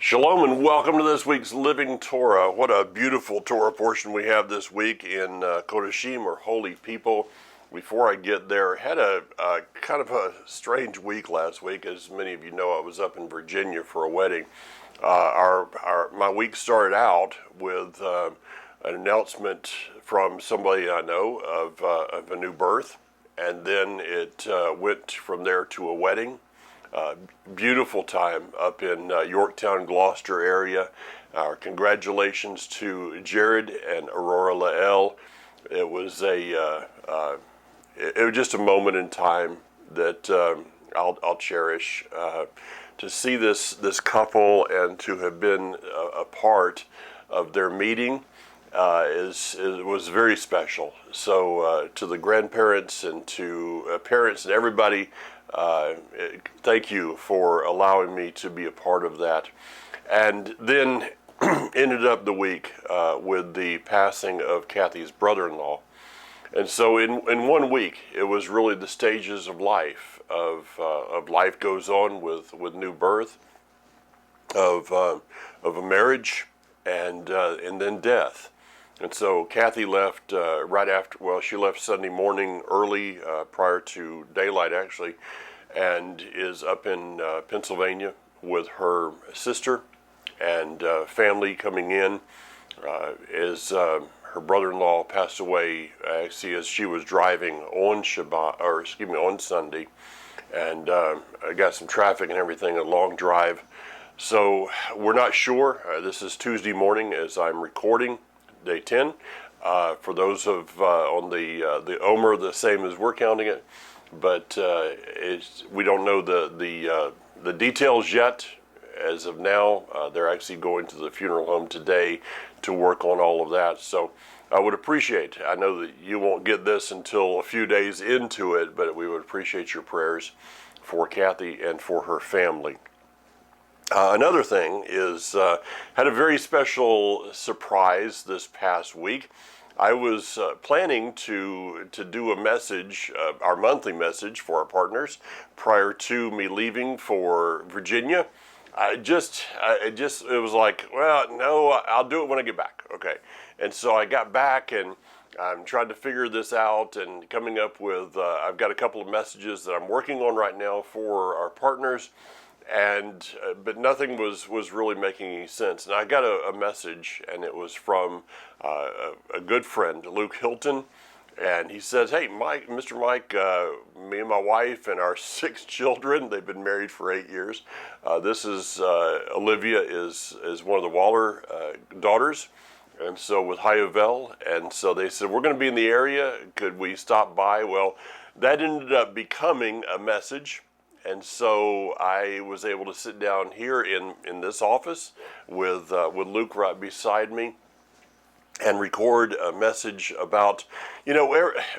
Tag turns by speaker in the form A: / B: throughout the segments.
A: Shalom and welcome to this week's Living Torah. What a beautiful Torah portion we have this week in Kodashim, or Holy People. Before I get there, I had a kind of a strange week last week. As many of you know, I was up in Virginia for a wedding. My week started out with an announcement from somebody I know of a new birth, and then it went from there to a wedding. Beautiful time up in Yorktown, Gloucester area. Congratulations to Jared and Aurora Lael. It was just a moment in time that I'll cherish. To see this couple and to have been a part of their meeting was very special. So to the grandparents and to parents and everybody, thank you for allowing me to be a part of that. And then ended up the week with the passing of Kathy's brother-in-law. And so in 1 week, it was really the stages of life, of life goes on with new birth, of a marriage, and then death. And so Kathy left right after, well, she left Sunday morning early, prior to daylight actually, and is up in Pennsylvania with her sister and family coming in. Her brother-in-law passed away actually as she was driving on on Sunday, and I got some traffic and everything, a long drive. So we're not sure. This is Tuesday morning as I'm recording. Day 10, for those of on the Omer, the same as we're counting it, but we don't know the details yet. As of now, they're actually going to the funeral home today to work on all of that. So I would appreciate, I know that you won't get this until a few days into it, but we would appreciate your prayers for Kathy and for her family. Another thing is, had a very special surprise this past week. I was planning to do a message, our monthly message for our partners, prior to me leaving for Virginia. It was like, well, no, I'll do it when I get back. Okay. And so I got back and I'm trying to figure this out and coming up with, I've got a couple of messages that I'm working on right now for our partners. And but nothing was really making any sense. And I got a message, and it was from a good friend, Luke Hilton, and he says, "Hey, Mr. Mike, me and my wife and our 6 children. They've been married for 8 years. This is Olivia is one of the Waller daughters, and so with Hayavel. And so they said, we're going to be in the area. Could we stop by? Well, that ended up becoming a message." And so I was able to sit down here in this office with Luke right beside me and record a message about,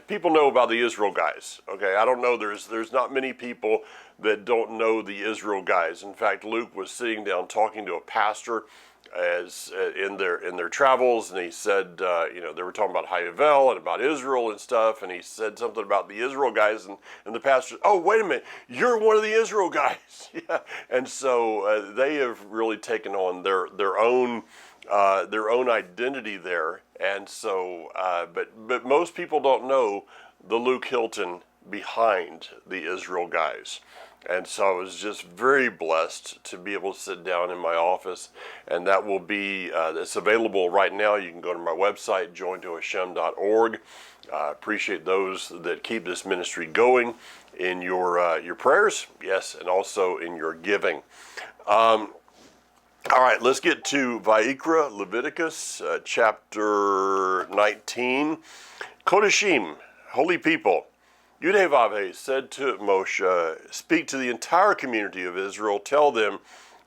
A: people know about the Israel guys. Okay, I don't know, there's not many people that don't know the Israel guys. In fact, Luke was sitting down talking to a pastor as in their travels, and he said, they were talking about Hayavel and about Israel and stuff, and he said something about the Israel guys, and the pastor, oh, wait a minute, you're one of the Israel guys. Yeah. And so they have really taken on their own identity there, and so but most people don't know the Luke Hilton behind the Israel guys. And so I was just very blessed to be able to sit down in my office, and that will be, it's available right now. You can go to my website, jointohashem.org. Appreciate those that keep this ministry going in your prayers, yes, and also in your giving. All right, let's get to Vayikra, Leviticus, chapter 19. Kodashim, holy people. Yudhevavhe said to Moshe, speak to the entire community of Israel, tell them,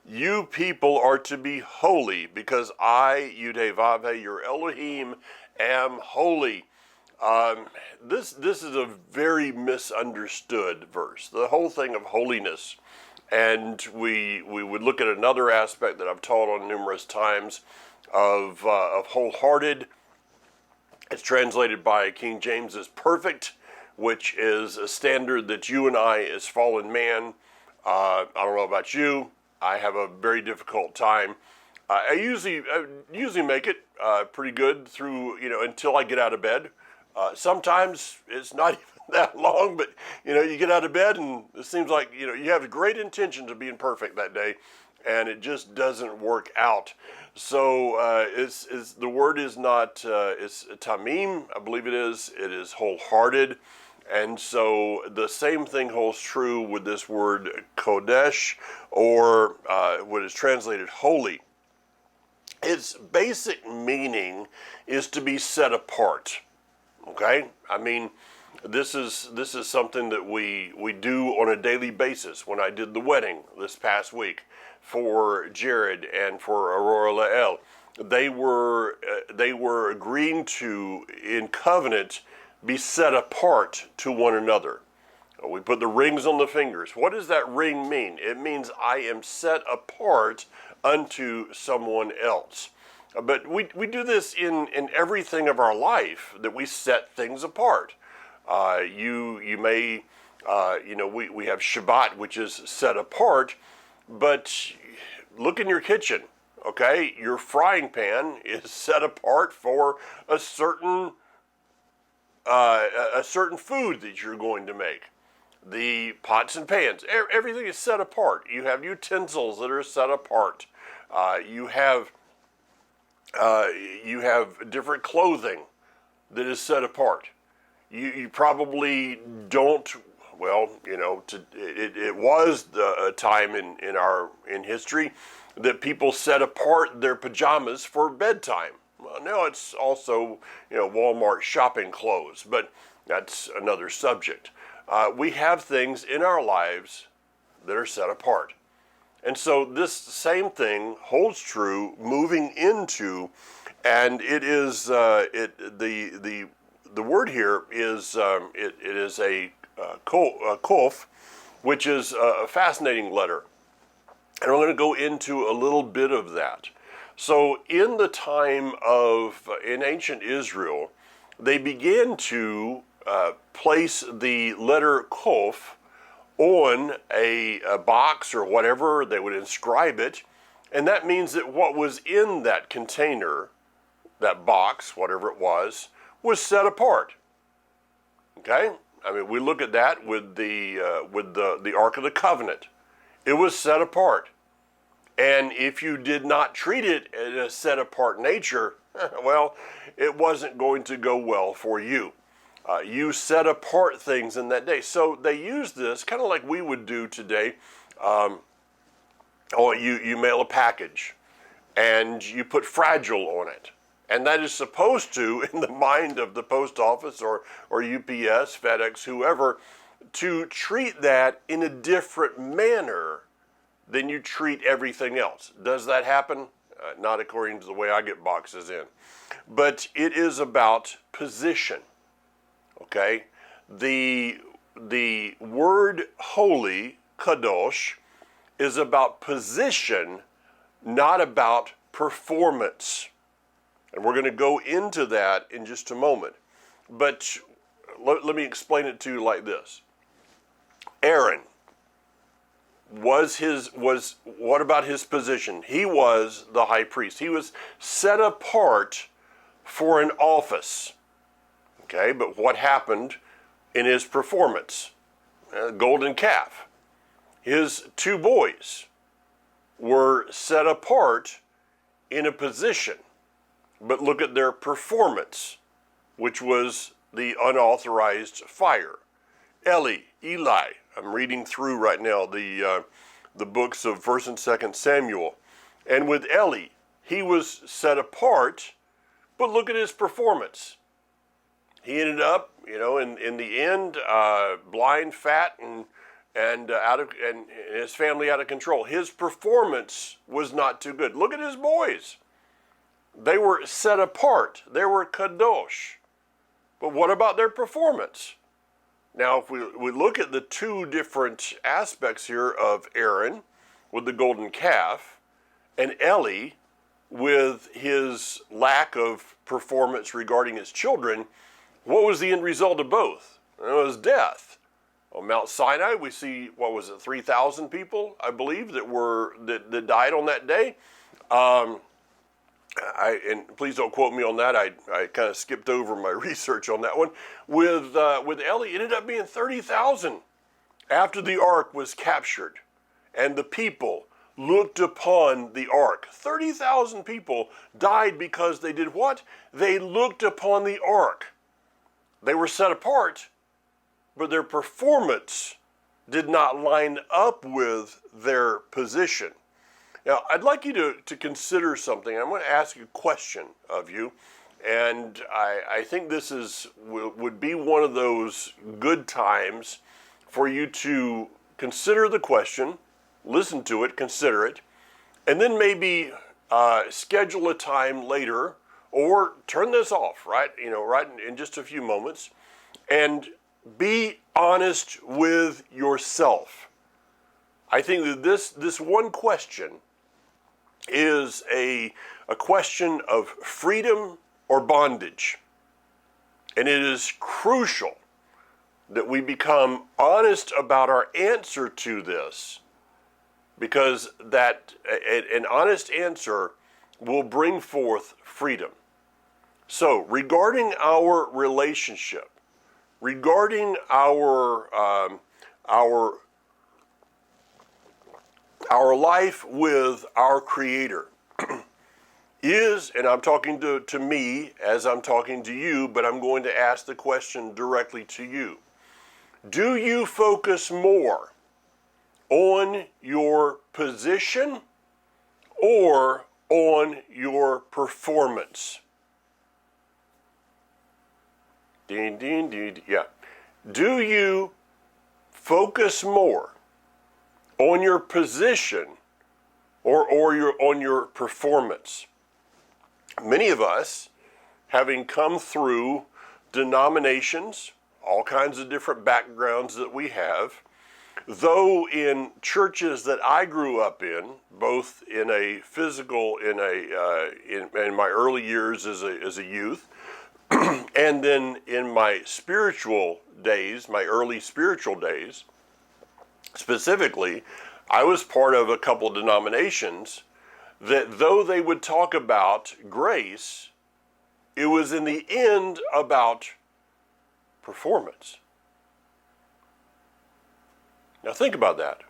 A: you people are to be holy, because I, Yudhevavhe, your Elohim, am holy. This is a very misunderstood verse, the whole thing of holiness. And we would look at another aspect that I've taught on numerous times of wholehearted. It's translated by King James as perfect, which is a standard that you and I as fallen man, I don't know about you, I have a very difficult time. I usually make it pretty good through, until I get out of bed. Sometimes it's not even that long, but you get out of bed and it seems like you have great intentions of being perfect that day, and it just doesn't work out. So it's the word is not it's tamim, I believe it is. It is wholehearted. And so the same thing holds true with this word kodesh, or what is translated holy. Its basic meaning is to be set apart. Okay? I mean, this is something that we do on a daily basis. When I did the wedding this past week for Jared and for Aurora Lael, they were agreeing to, in covenant, be set apart to one another. We put the rings on the fingers. What does that ring mean? It means I am set apart unto someone else. But we do this in everything of our life, that we set things apart. You may, we have Shabbat, which is set apart, but look in your kitchen, okay? Your frying pan is set apart for a certain food that you're going to make. The pots and pans, everything is set apart. You have utensils that are set apart. You have different clothing that is set apart. You probably don't. Well, it was a time in history that people set apart their pajamas for bedtime. Well, now it's also Walmart shopping clothes, but that's another subject. We have things in our lives that are set apart. And so this same thing holds true moving into, and it is the word here is it is a kof, which is a fascinating letter, and I'm going to go into a little bit of that. So in the time in ancient Israel, they began to place the letter kof on a box or whatever. They would inscribe it, and that means that what was in that container, that box, whatever it was set apart. Okay, I mean, we look at that with the Ark of the Covenant. It was set apart, and if you did not treat it in a set apart nature, well, it wasn't going to go well for you. You set apart things in that day. So they use this kind of like we would do today. You mail a package and you put fragile on it. And that is supposed to, in the mind of the post office or UPS, FedEx, whoever, to treat that in a different manner than you treat everything else. Does that happen? Not according to the way I get boxes in. But it is about position. Okay, the word holy, kadosh, is about position, not about performance. And we're going to go into that in just a moment. But let me explain it to you like this. Aaron what about his position? He was the high priest. He was set apart for an office. Okay, but what happened in his performance? Golden calf. His two boys were set apart in a position, but look at their performance, which was the unauthorized fire. Eli. I'm reading through right now the books of 1st and 2nd Samuel, and with Eli, he was set apart, but look at his performance. He ended up, in the end, blind, fat, and his family out of control. His performance was not too good. Look at his boys. They were set apart. They were kadosh. But what about their performance? Now, if we look at the two different aspects here of Aaron with the golden calf and Eli with his lack of performance regarding his children, what was the end result of both? It was death. On Mount Sinai, we see, what was it, 3,000 people, I believe, that died on that day. And please don't quote me on that. I kind of skipped over my research on that one. With Ellie, it ended up being 30,000 after the ark was captured, and the people looked upon the ark. 30,000 people died because they did what? They looked upon the ark. They were set apart, but their performance did not line up with their position. Now, I'd like you to consider something. I'm going to ask a question of you, and I think this would be one of those good times for you to consider the question, listen to it, consider it, and then maybe schedule a time later, or turn this off, right in just a few moments, and be honest with yourself. I think that this one question is a question of freedom or bondage. And it is crucial that we become honest about our answer to this, because an honest answer will bring forth freedom. So, regarding our relationship, regarding our life with our Creator is, and I'm talking to me as I'm talking to you, but I'm going to ask the question directly to you. Do you focus more on your position or on your performance? Ding, ding, ding, yeah. Do you focus more on your position or on your performance? Many of us, having come through denominations, all kinds of different backgrounds that we have, though in churches that I grew up in, both in a physical, in my early years as a youth, and then in my spiritual days, my early spiritual days, specifically, I was part of a couple of denominations that though they would talk about grace, it was in the end about performance. Now think about that.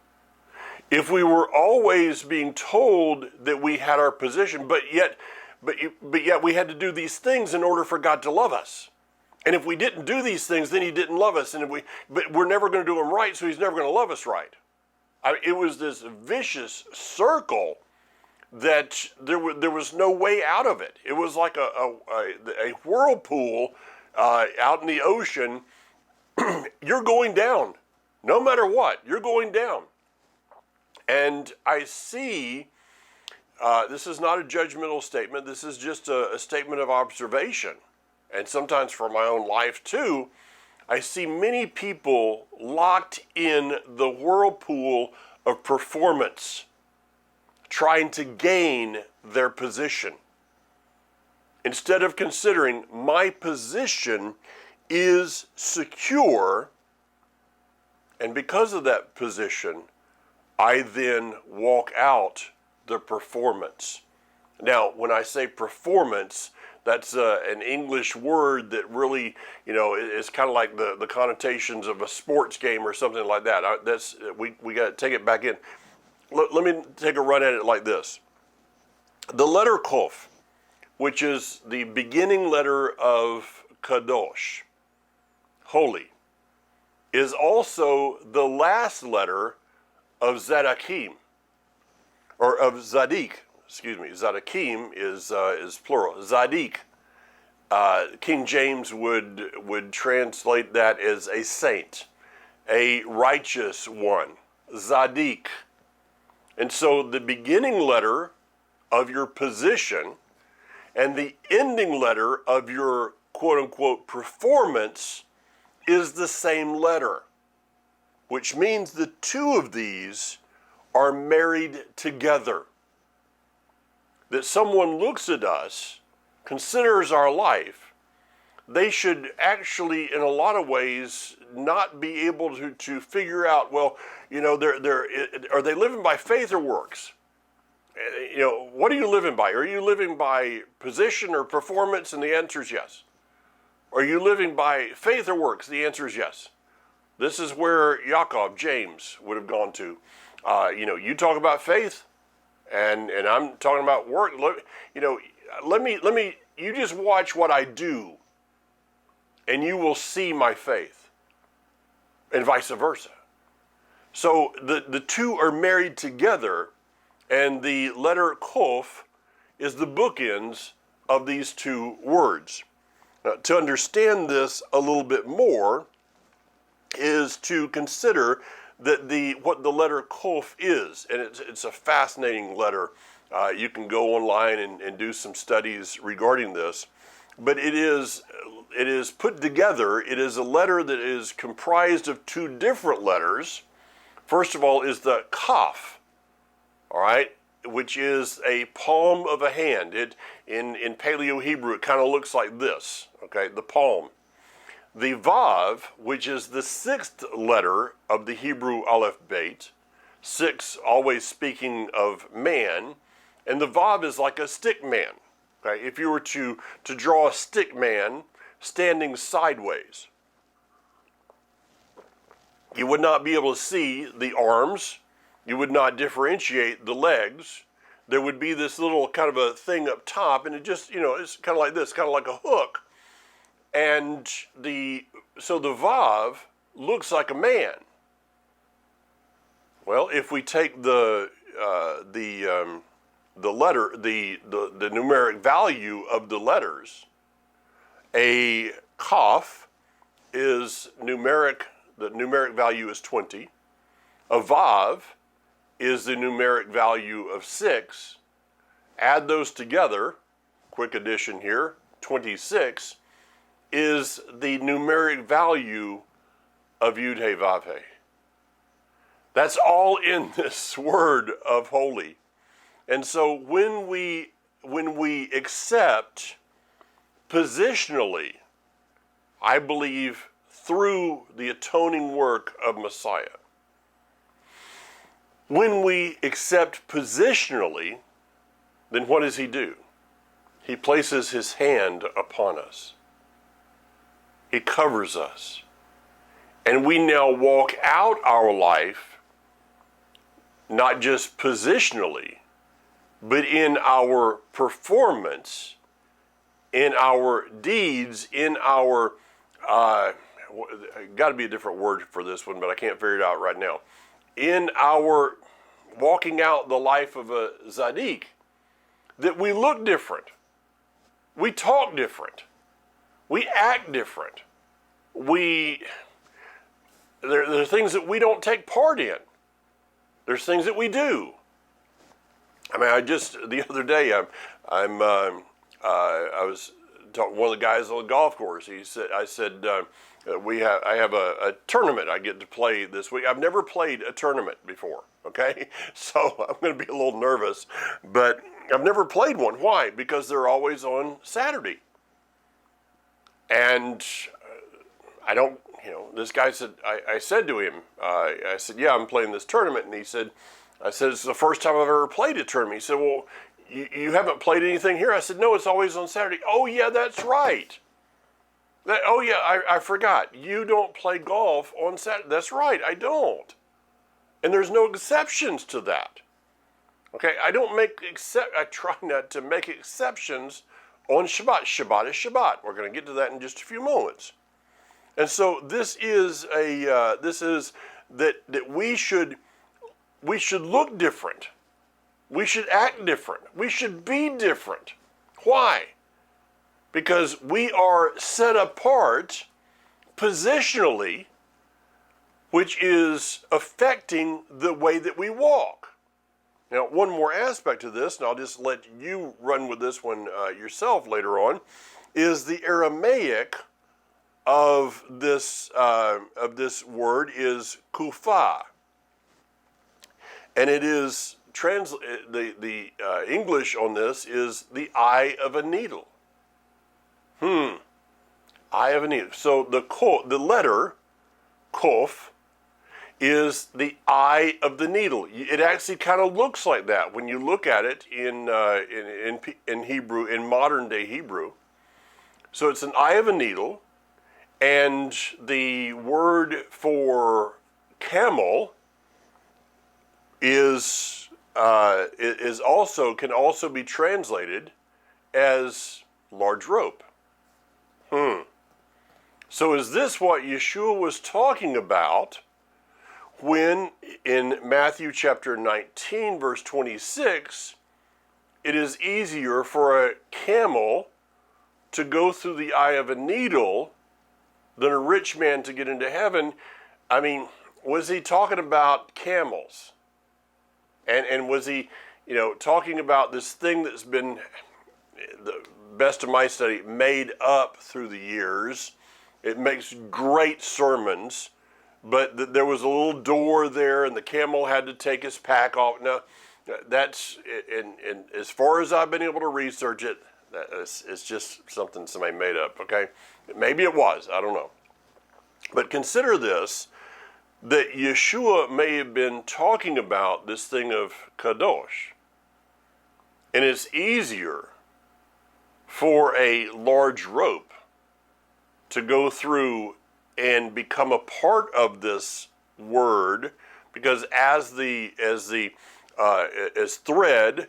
A: If we were always being told that we had our position, but yet we had to do these things in order for God to love us. And if we didn't do these things, then He didn't love us. But we're never going to do them right, so He's never going to love us right. It was this vicious circle that there was no way out of it. It was like a whirlpool out in the ocean. You're going down. No matter what, you're going down. And I see, this is not a judgmental statement. This is just a statement of observation. And sometimes for my own life too, I see many people locked in the whirlpool of performance, trying to gain their position, instead of considering my position is secure, and because of that position, I then walk out the performance. Now, when I say performance, that's an English word that really, is kind of like the connotations of a sports game or something like that. We got to take it back in. Let me take a run at it like this. The letter Kof, which is the beginning letter of Kadosh, holy, is also the last letter of Zadakim, or of Zadik. Excuse me, Zadakim is plural. Zadik, King James would translate that as a saint, a righteous one, Zadik. And so the beginning letter of your position and the ending letter of your quote-unquote performance is the same letter, which means the two of these are married together. That someone looks at us, considers our life, they should actually, in a lot of ways, not be able to figure out, well, are they living by faith or works? What are you living by? Are you living by position or performance? And the answer is yes. Are you living by faith or works? The answer is yes. This is where Jacob, James, would have gone to. You talk about faith, and I'm talking about work. You just watch what I do, and you will see my faith, and vice versa. So the two are married together, and the letter Kof is the bookends of these two words. Now, to understand this a little bit more is to consider that what the letter Kof is, and it's a fascinating letter. You can go online and do some studies regarding this, but it is put together. It is a letter that is comprised of two different letters. First of all is the Kaf, all right, which is a palm of a hand. In Paleo Hebrew, it kind of looks like this, okay, the palm. The Vav, which is the sixth letter of the Hebrew Aleph Bet, six always speaking of man, and the Vav is like a stick man. Okay, if you were to draw a stick man standing sideways, you would not be able to see the arms. You would not differentiate the legs. There would be this little kind of a thing up top, and it just, it's kind of like this, kind of like a hook. And so the Vav looks like a man. Well, if we take the letter, the numeric value of the letters, a Kaf is numeric. The numeric value is 20. A Vav is the numeric value of 6. Add those together, quick addition here, 26 is the numeric value of Yud He Vav He. That's all in this word of holy. And so when we accept positionally, I believe through the atoning work of Messiah, when we accept positionally, then what does he do? He places his hand upon us. He covers us. And we now walk out our life, not just positionally, but in our performance, in our deeds, in our, got to be a different word for this one, but I can't figure it out right now. In our walking out the life of a Zadik, that we look different. We talk different. We act different. There are things that we don't take part in. There's things that we do. I mean, the other day, I was talking to one of the guys on the golf course. I said, I have a tournament I get to play this week. I've never played a tournament before, okay? So I'm going to be a little nervous, but I've never played one. Why? Because they're always on Saturday. And I don't, this guy said, I said to him, I said, yeah, I'm playing this tournament. And he said, it's the first time I've ever played a tournament. He said, well, you haven't played anything here? I said, no, it's always on Saturday. Oh, yeah, that's right. I forgot. You don't play golf on Saturday. That's right, I don't. And there's no exceptions to that. Okay, I try not to make exceptions on Shabbat. Shabbat is Shabbat. We're going to get to that in just a few moments. And so this is that we should look different. We should act different. We should be different. Why? Because we are set apart positionally, which is affecting the way that we walk. Now, one more aspect of this, and I'll just let you run with this one yourself later on, is the Aramaic of this word is kufa, and it is the English on this is the eye of a needle. eye of a needle. So the letter kof is the eye of the needle. It actually kind of looks like that when you look at it in Hebrew, in modern day Hebrew. So it's an eye of a needle, and the word for camel is also can also be translated as large rope. So is this what Yeshua was talking about when in Matthew chapter 19 verse 26 it is easier for a camel to go through the eye of a needle than a rich man to get into heaven? I mean, was he talking about camels? And was he, talking about this thing that's been, the best of my study, made up through the years? It makes great sermons, but there was a little door there, and the camel had to take his pack off. Now, that's, and as far as I've been able to research it, it's just something somebody made up, okay? Maybe it was, I don't know. But consider this, that Yeshua may have been talking about this thing of kadosh. And it's easier for a large rope to go through and become a part of this word, because as thread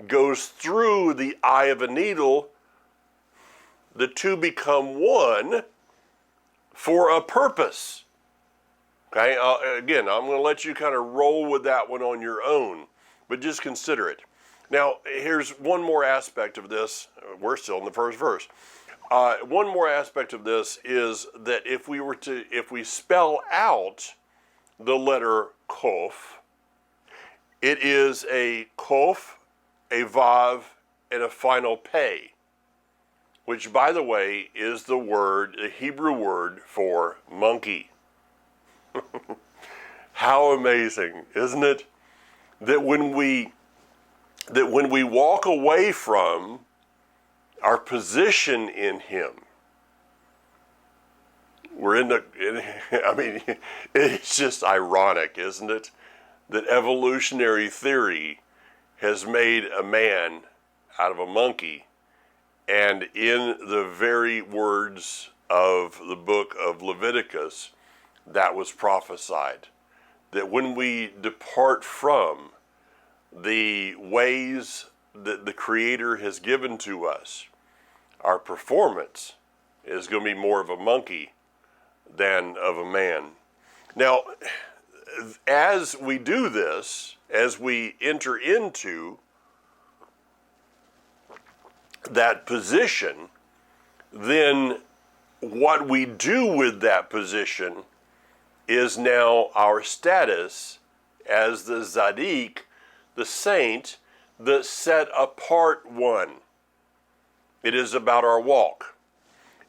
A: goes through the eye of a needle, the two become one for a purpose. Okay, again, I'm going to let you kind of roll with that one on your own, but just consider it. Now, here's one more aspect of this. We're still in the first verse. One more aspect of this is that if we spell out the letter kof, it is a kof, a vav, and a final pei, which, by the way, is the Hebrew word for monkey. How amazing, isn't it? That when we walk away from our position in Him, it's just ironic, isn't it? That evolutionary theory has made a man out of a monkey, and in the very words of the book of Leviticus, that was prophesied, that when we depart from the ways that the Creator has given to us, our performance is going to be more of a monkey than of a man. Now, as we do this, as we enter into that position, then what we do with that position is now our status as the Zadik, the saint, the set apart one. It is about our walk.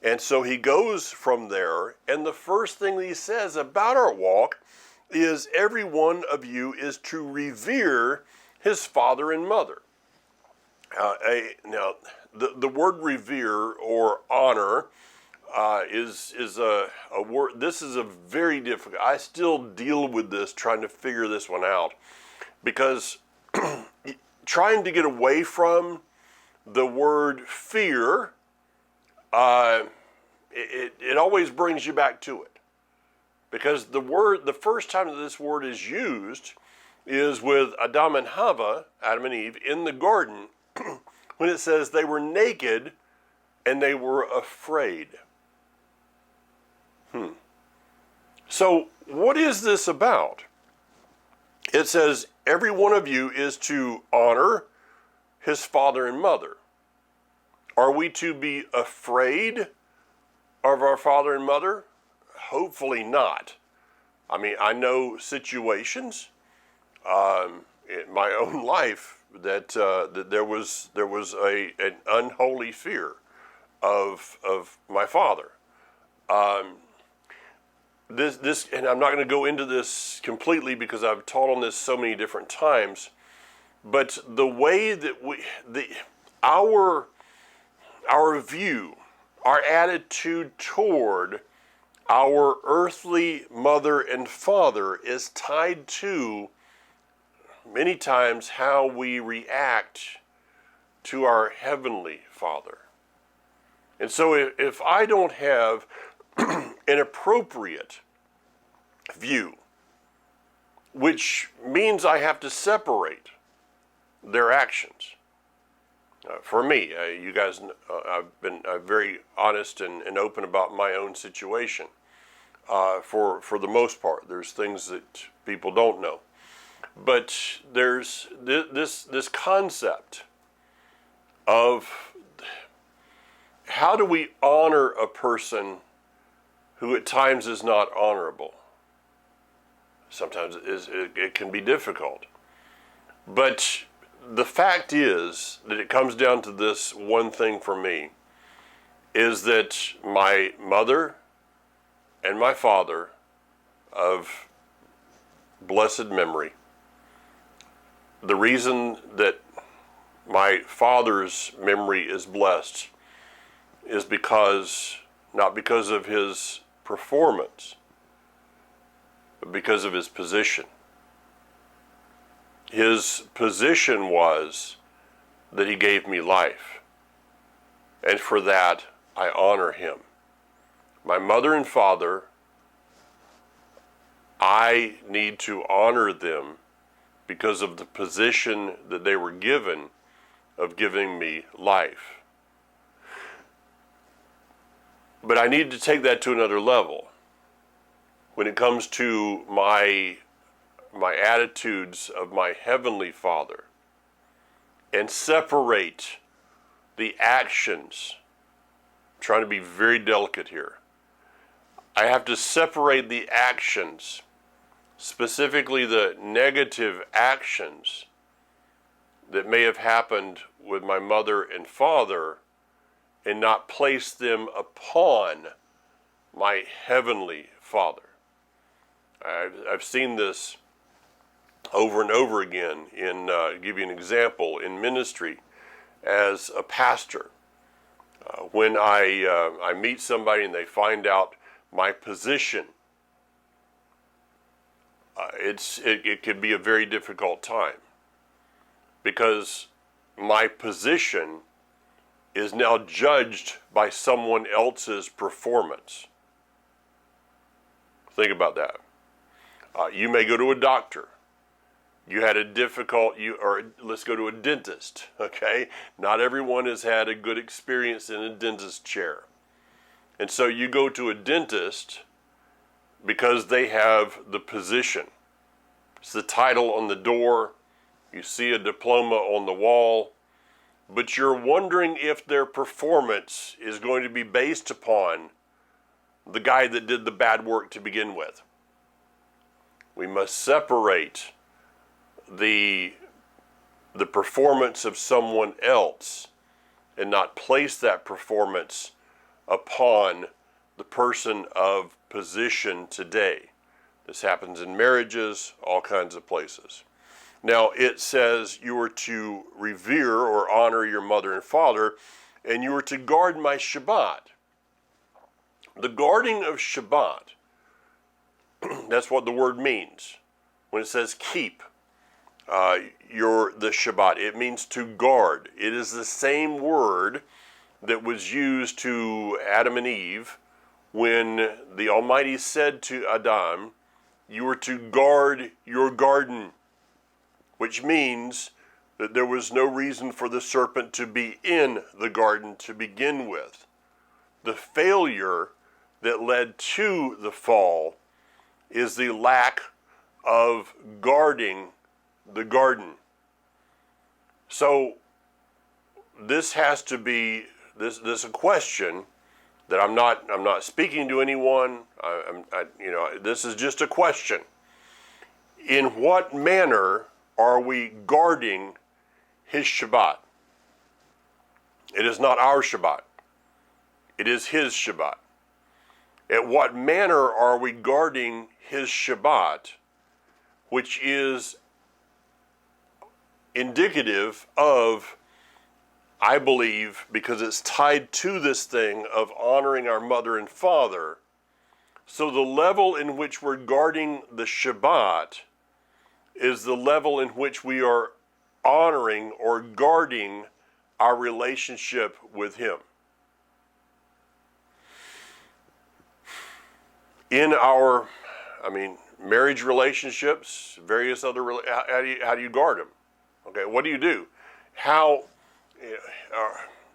A: And so he goes from there, and the first thing that he says about our walk is every one of you is to revere his father and mother. Now, the word revere or honor is a word. This is a very difficult. I still deal with this, trying to figure this one out, because trying to get away from the word fear, it always brings you back to it, because the first time that this word is used is with Adam and Eve in the garden, when it says they were naked and they were afraid. So what is this about? It says every one of you is to honor his father and mother. Are we to be afraid of our father and mother? Hopefully not. I mean, I know situations in my own life that there was an unholy fear of my father. This, and I'm not going to go into this completely because I've taught on this so many different times, but the way that our view our attitude toward our earthly mother and father is tied to, many times, how we react to our heavenly Father. And so if I don't have an appropriate view, which means I have to separate their actions. For me, you guys, I've been very honest and open about my own situation. For the most part, there's things that people don't know, but there's this concept of how do we honor a person who at times is not honorable. Sometimes it can be difficult, but the fact is that it comes down to this one thing for me, is that my mother and my father of blessed memory, the reason that my father's memory is blessed is because, not because of his performance, but because of his position. His position was that he gave me life, and for that I honor him. My mother and father, I need to honor them because of the position that they were given of giving me life. But I need to take that to another level. When it comes to my attitudes of my heavenly Father, and separate the actions, I'm trying to be very delicate here. I have to separate the actions, specifically the negative actions that may have happened with my mother and father, and not place them upon my heavenly Father. I've seen this over and over again in, give you an example, in ministry as a pastor. When I meet somebody and they find out my position, it could be a very difficult time, because my position is now judged by someone else's performance. Think about that. You may go to a doctor. You had a difficult, or let's go to a dentist, okay? Not everyone has had a good experience in a dentist chair. And so you go to a dentist because they have the position. It's the title on the door. You see a diploma on the wall. But you're wondering if their performance is going to be based upon the guy that did the bad work to begin with. We must separate the performance of someone else and not place that performance upon the person of position today. This happens in marriages, all kinds of places. Now, it says you are to revere or honor your mother and father, and you are to guard my Shabbat. The guarding of Shabbat, that's what the word means. When it says keep the Shabbat, it means to guard. It is the same word that was used to Adam and Eve when the Almighty said to Adam, you are to guard your garden, which means that there was no reason for the serpent to be in the garden to begin with. The failure that led to the fall is the lack of guarding the garden. So this has to be this a question that I'm not speaking to anyone. This is just a question. In what manner are we guarding his Shabbat? It is not our Shabbat. It is his Shabbat. At what manner are we guarding his Shabbat, which is indicative of I believe, because it's tied to this thing of honoring our mother and father. So the level in which we're guarding the Shabbat is the level in which we are honoring or guarding our relationship with Him. In our, marriage relationships, various other, how do you guard them? Okay, what do you do? How,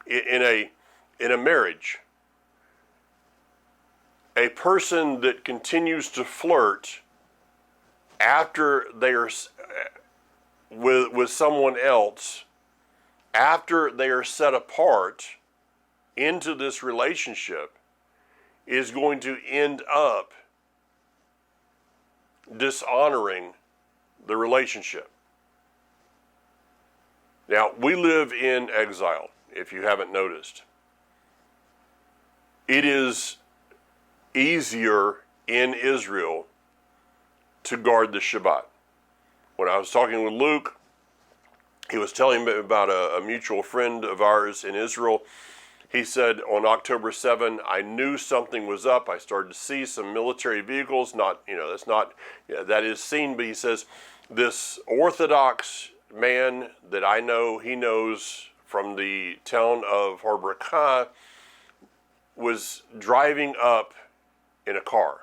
A: in a marriage, a person that continues to flirt after they are with someone else, after they are set apart into this relationship, is going to end up dishonoring the relationship. Now, we live in exile, if you haven't noticed. It is easier in Israel to guard the Shabbat. When I was talking with Luke, he was telling me about a mutual friend of ours in Israel. He said on October 7, I knew something was up. I started to see some military vehicles. That is seen, but he says, this Orthodox man that I know, he knows from the town of Harbor, was driving up in a car.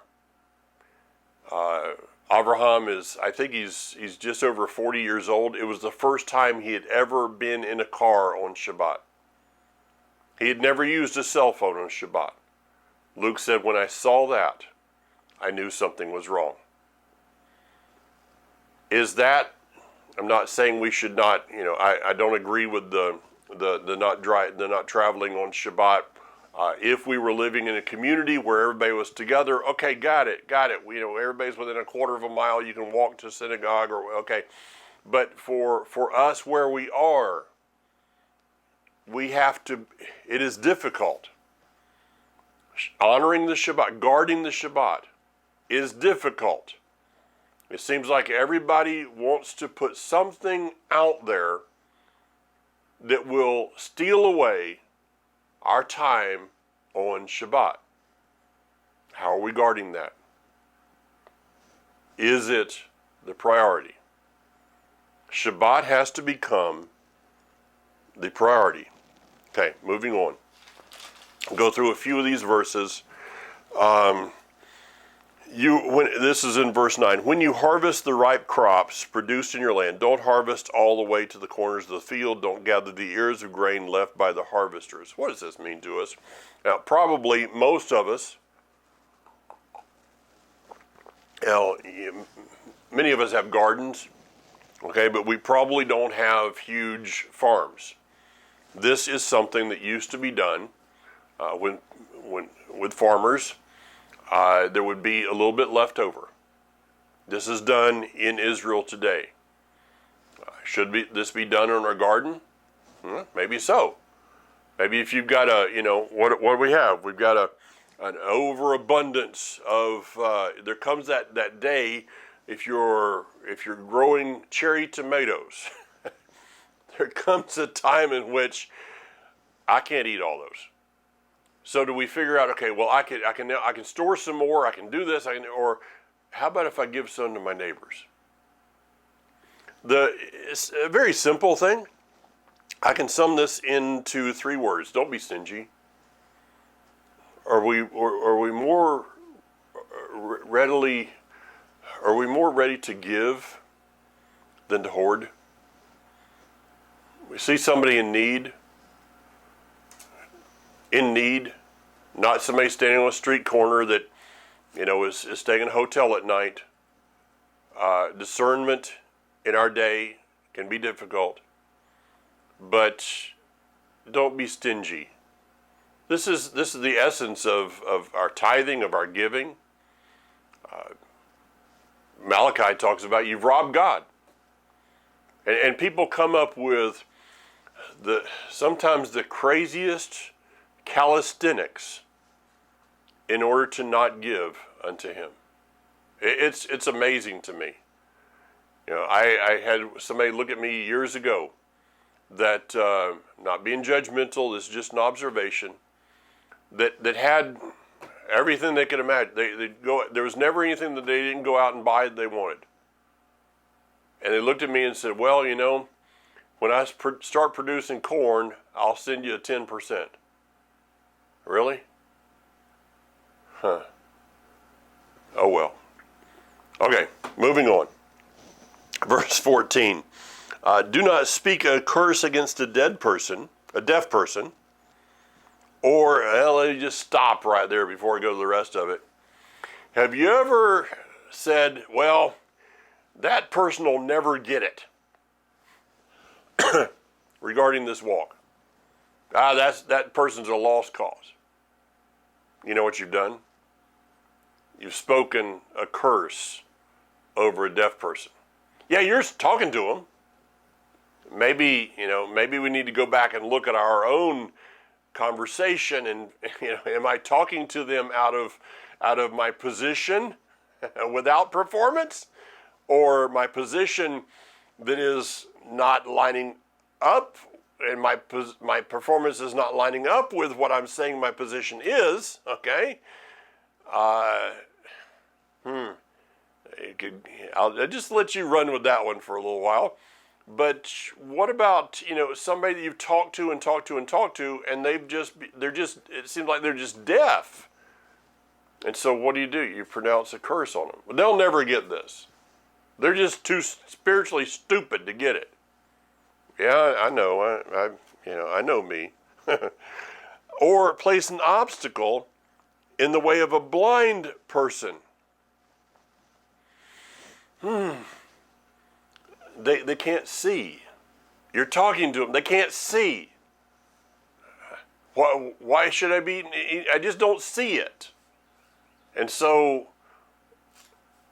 A: Abraham I think he's just over 40 years old. It was the first time he had ever been in a car on Shabbat. He had never used a cell phone on Shabbat. Luke said, when I saw that, I knew something was wrong. Is that, I'm not saying we should not, I don't agree with the not traveling on Shabbat. If we were living in a community where everybody was together, okay, got it. Everybody's within a quarter of a mile, you can walk to synagogue, okay. But for us where we are, we have to, it is difficult. Honoring the Shabbat, guarding the Shabbat is difficult. It seems like everybody wants to put something out there that will steal away our time on Shabbat. How are we guarding that? Is it the priority? Shabbat has to become the priority. Okay, moving on. I'll go through a few of these verses. This is in verse 9. When you harvest the ripe crops produced in your land, don't harvest all the way to the corners of the field. Don't gather the ears of grain left by the harvesters. What does this mean to us? Now, probably most of us, many of us have gardens, okay, but we probably don't have huge farms. This is something that used to be done with farmers. There would be a little bit left over. This is done in Israel today. Should this be done in our garden? Maybe so. Maybe if you've got what do we have? We've got an overabundance of. There comes that day if you're growing cherry tomatoes. There comes a time in which I can't eat all those. So do we figure out, okay, well, I can store some more, I can do this, or how about if I give some to my neighbors? It's a very simple thing. I can sum this into 3 words. Don't be stingy. Are we more ready to give than to hoard? We see somebody in need, not somebody standing on a street corner that, is staying in a hotel at night. Discernment in our day can be difficult, but don't be stingy. This is the essence of our tithing, of our giving. Malachi talks about you've robbed God. And people come up with sometimes the craziest calisthenics in order to not give unto Him. It's amazing to me. I had somebody look at me years ago that, not being judgmental, this is just an observation, that had everything they could imagine. There was never anything that they didn't go out and buy that they wanted. And they looked at me and said, well, when I start producing corn, I'll send you a 10%. Really? Huh. Oh well. Okay, moving on. Verse 14. Do not speak a curse against a deaf person, or, let me just stop right there before I go to the rest of it. Have you ever said, well, that person will never get it regarding this walk? That person's a lost cause. You know what you've done? You've spoken a curse over a deaf person. Yeah, you're talking to them. Maybe we need to go back and look at our own conversation and, am I talking to them out of my position without performance, or my position that is not lining up, and my performance is not lining up with what I'm saying my position is, okay? I'll just let you run with that one for a little while. But what about, somebody that you've talked to, and it seems like they're just deaf. And so what do? You pronounce a curse on them. They'll never get this. They're just too spiritually stupid to get it. Yeah, I know. I know me. Or place an obstacle in the way of a blind person. They can't see. You're talking to them. They can't see. Why should I be? I just don't see it. And so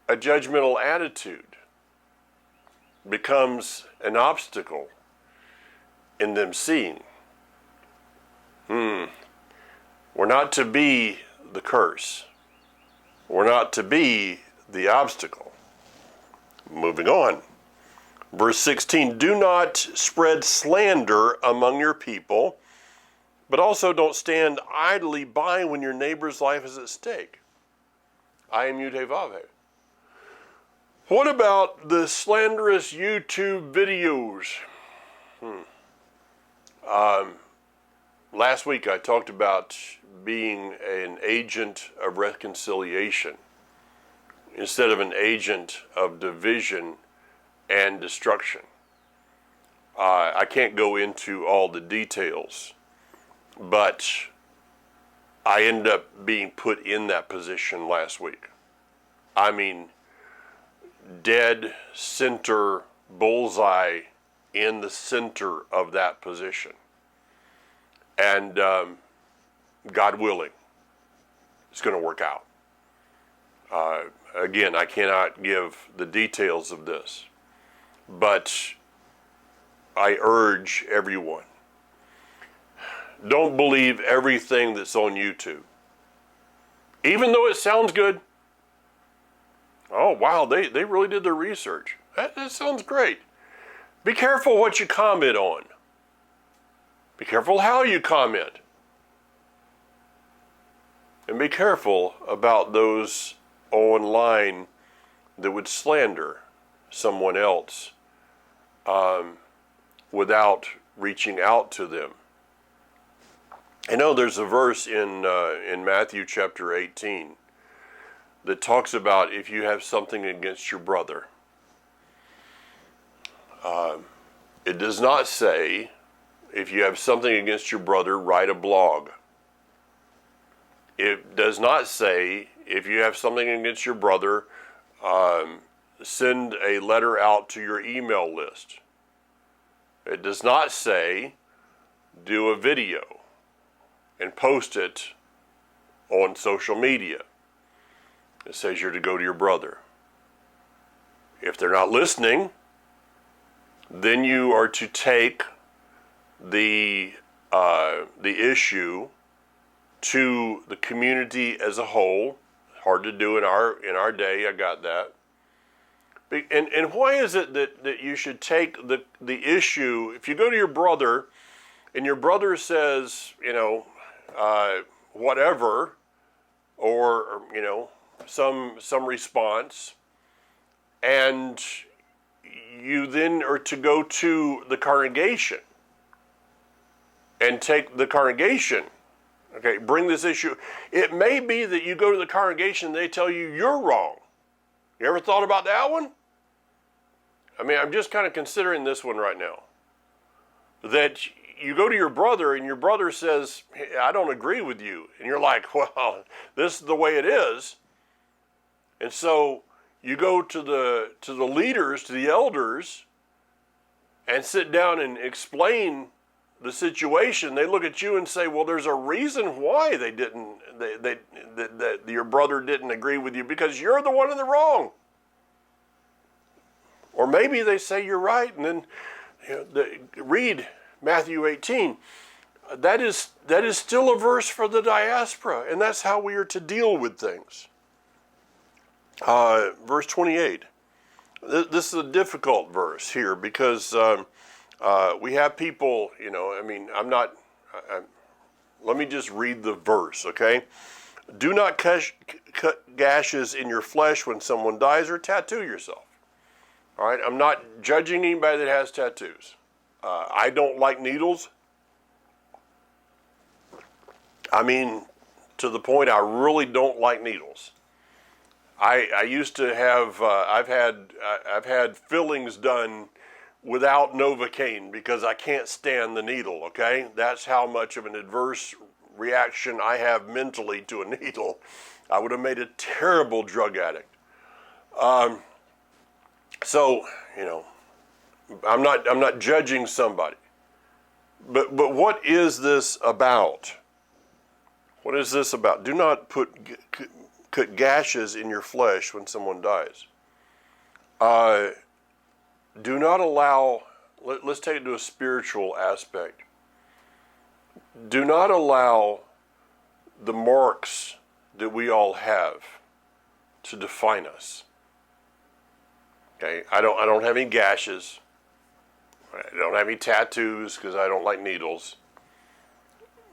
A: a judgmental attitude becomes an obstacle in them seeing. We're not to be the curse. We're not to be the obstacle. Moving on. Verse 16, do not spread slander among your people, but also don't stand idly by when your neighbor's life is at stake. I am Yudhevave. What about the slanderous YouTube videos? Last week I talked about being an agent of reconciliation instead of an agent of division and destruction. I can't go into all the details, but I ended up being put in that position last week. I mean, dead center, bullseye in the center of that position. And God willing, it's going to work out. Again, I cannot give the details of this, but I urge everyone, don't believe everything that's on YouTube. Even though it sounds good. Oh, wow, they really did their research. That sounds great. Be careful what you comment on. Be careful how you comment. And be careful about those online that would slander someone else without reaching out to them. I know there's a verse in Matthew chapter 18 that talks about if you have something against your brother. It does not say if you have something against your brother, write a blog. It does not say if you have something against your brother, send a letter out to your email list. It does not say do a video and post it on social media. It says you're to go to your brother. If they're not listening, then you are to take the issue to the community as a whole. Hard to do in our day, I got that. And why is it that you should take the issue, if you go to your brother and your brother says, whatever, or some response, and you then are to go to the congregation and take the congregation, okay, bring this issue. It may be that you go to the congregation and they tell you you're wrong. You ever thought about that one? I mean, I'm just kind of considering this one right now. That you go to your brother and your brother says, hey, I don't agree with you. And you're like, well, this is the way it is. And so you go to the leaders, to the elders, and sit down and explain the situation. They look at you and say, well, there's a reason why that your brother didn't agree with you, because you're the one in the wrong. Or maybe they say you're right, and then read Matthew 18. That is still a verse for the diaspora, and that's how we are to deal with things. Verse 28. This is a difficult verse here because we have people, let me just read the verse, okay? Do not cut gashes in your flesh when someone dies, or tattoo yourself. All right, I'm not judging anybody that has tattoos. I don't like needles. I mean, to the point I really don't like needles. I used to have, I've had fillings done without Novocaine because I can't stand the needle, okay? That's how much of an adverse reaction I have mentally to a needle. I would have made a terrible drug addict. So, I'm not judging somebody. But what is this about? What is this about? Do not cut gashes in your flesh when someone dies. Do not allow, let's take it to a spiritual aspect. Do not allow the marks that we all have to define us. Okay, I don't have any gashes. I don't have any tattoos because I don't like needles.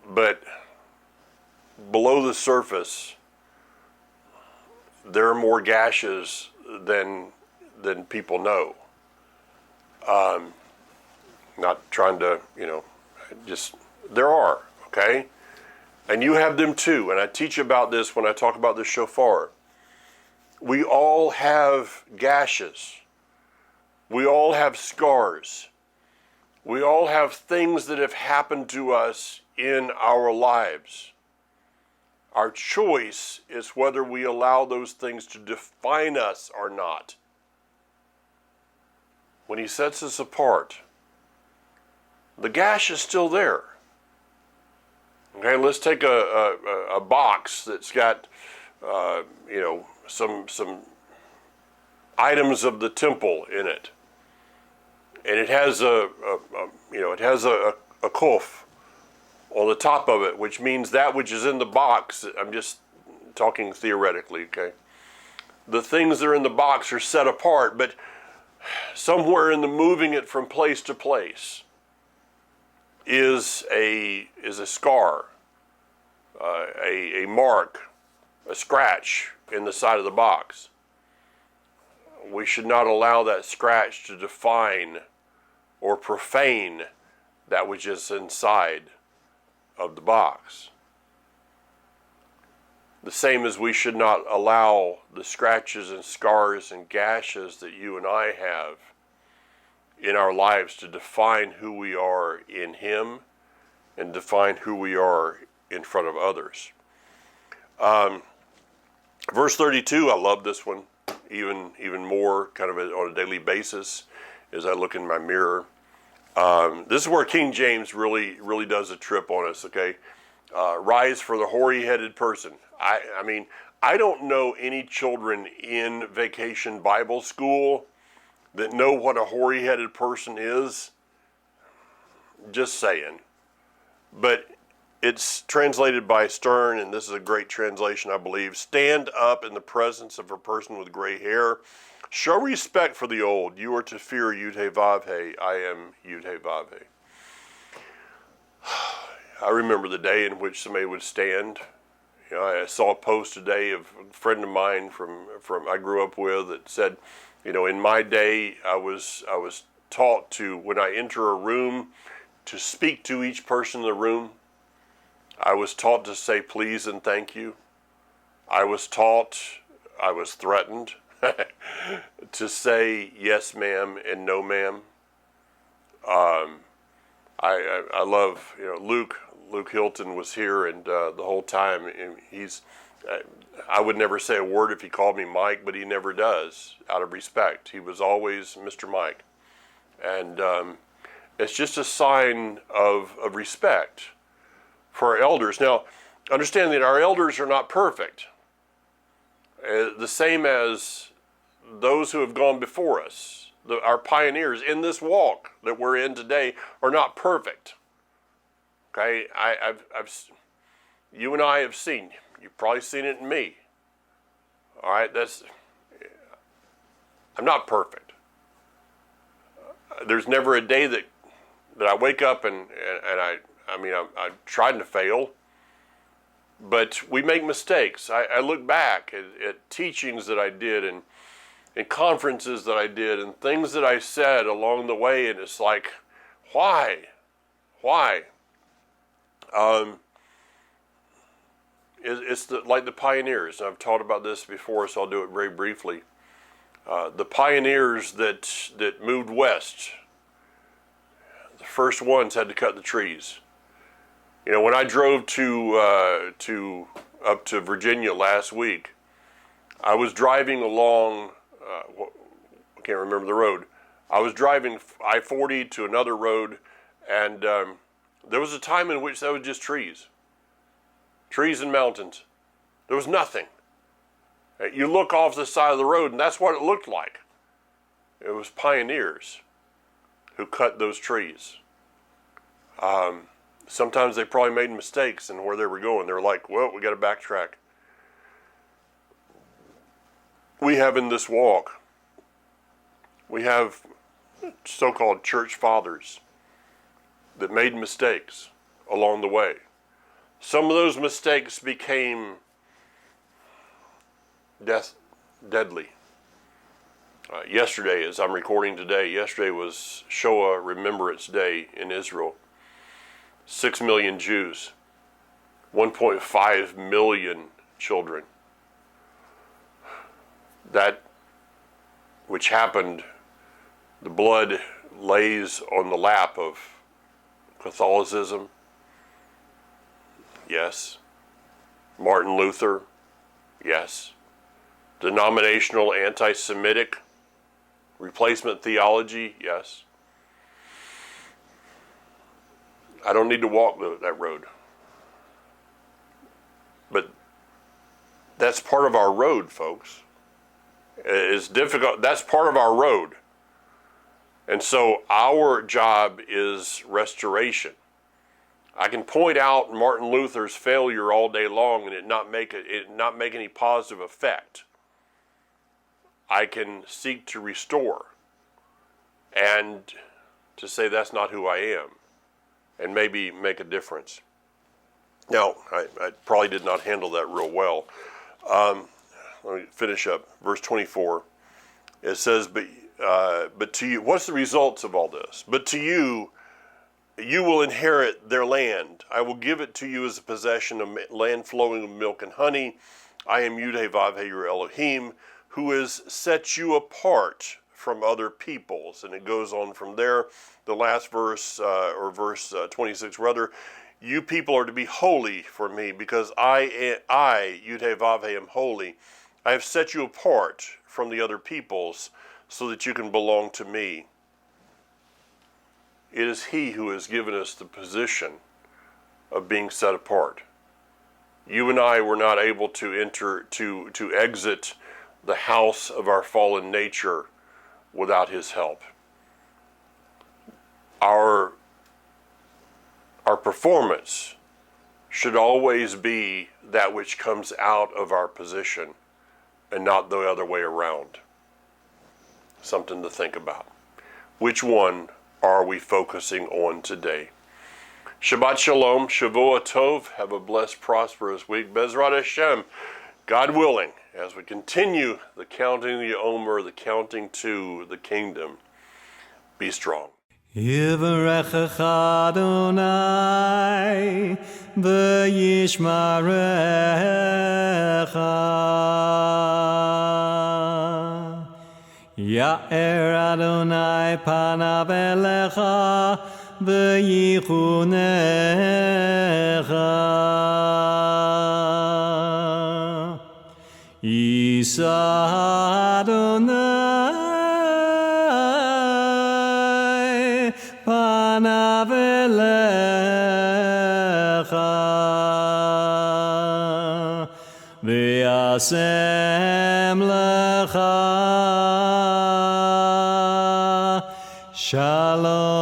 A: But below the surface, there are more gashes than people know. Not trying to, just there are, okay? And you have them too. And I teach about this when I talk about the shofar. We all have gashes. We all have scars. We all have things that have happened to us in our lives. Our choice is whether we allow those things to define us or not. When he sets us apart, the gash is still there. Okay, let's take a box that's got, some items of the temple in it, and it has a kuf on the top of it, which means that which is in the box. I'm just talking theoretically, okay? The things that are in the box are set apart, but somewhere in the moving it from place to place is a scar, a mark, a scratch in the side of the box. We should not allow that scratch to define or profane that which is inside of the box. The same as we should not allow the scratches and scars and gashes that you and I have in our lives to define who we are in Him and define who we are in front of others. Verse 32, I love this one even more kind of on a daily basis as I look in my mirror. This is where King James really does a trip on us, okay? Rise for the hoary-headed person. I mean, I don't know any children in Vacation Bible School that know what a hoary-headed person is. Just saying. But It's translated by Stern, and this is a great translation, I believe. Stand up in the presence of a person with gray hair. Show respect for the old. You are to fear Yud-Heh-Vav-Heh. I am Yud-Heh-Vav-Heh. I remember the day in which somebody would stand. You know, I saw a post today of a friend of mine from I grew up with that said, you know, in my day, I was taught to, when I enter a room, to speak to each person in the room. I was taught to say please and thank you. I was threatened to say yes ma'am and no ma'am. I love, you know, Luke Hilton was here, and the whole time I would never say a word if he called me Mike, but he never does, out of respect. He was always Mr. Mike. And it's just a sign of respect for our elders. Now, understand that our elders are not perfect. The same as those who have gone before us. Our pioneers in this walk that we're in today are not perfect. Okay, you and I have seen. You've probably seen it in me. All right, I'm not perfect. There's never a day that I wake up and I'm trying to fail, but we make mistakes. I look back at teachings that I did and conferences that I did and things that I said along the way, and it's like, why? It's like the pioneers. I've taught about this before, so I'll do it very briefly. The pioneers that moved west, the first ones had to cut the trees. You know, when I drove up to Virginia last week, I was driving along. I can't remember the road. I was driving I-40 to another road, and there was a time in which there was just trees and mountains. There was nothing. You look off the side of the road, and that's what it looked like. It was pioneers who cut those trees. Sometimes they probably made mistakes in where they were going. They were like, well, we got to backtrack. We have in this walk, we have so-called church fathers that made mistakes along the way. Some of those mistakes became deadly. Yesterday, as I'm recording today, yesterday was Shoah Remembrance Day in Israel. 6 million Jews, 1.5 million children. That which happened, the blood lays on the lap of Catholicism. Yes. Martin Luther. Yes. Denominational anti-Semitic replacement theology. Yes. I don't need to walk that road. But that's part of our road, folks. It's difficult. That's part of our road. And so our job is restoration. I can point out Martin Luther's failure all day long and it not make any positive effect. I can seek to restore and to say that's not who I am, and maybe make a difference. Now, I probably did not handle that real well. Let me finish up. Verse 24. It says, but to you, what's the results of all this? But to you, you will inherit their land. I will give it to you as a possession, a land flowing with milk and honey. I am Yud-Heh-Vav-Heh, your Elohim, who has set you apart from other peoples. And it goes on from there. The last verse, or verse 26 rather, you people are to be holy for me, because I Yud-Heh-Vav-Heh, am holy. I have set you apart from the other peoples so that you can belong to me. It is He who has given us the position of being set apart. You and I were not able to exit the house of our fallen nature without His help. Our performance should always be that which comes out of our position and not the other way around. Something to think about. Which one are we focusing on today? Shabbat Shalom, Shavua Tov. Have a blessed, prosperous week. Bezrat Hashem, God willing, as we continue the counting the Omer, the counting to the kingdom, be strong.
B: Yivarechecha Adonai v'yishmarecha. Ya'er Adonai panav elecha v'yichunecha. Yisa Adonai panav elecha v'yasem lecha shalom.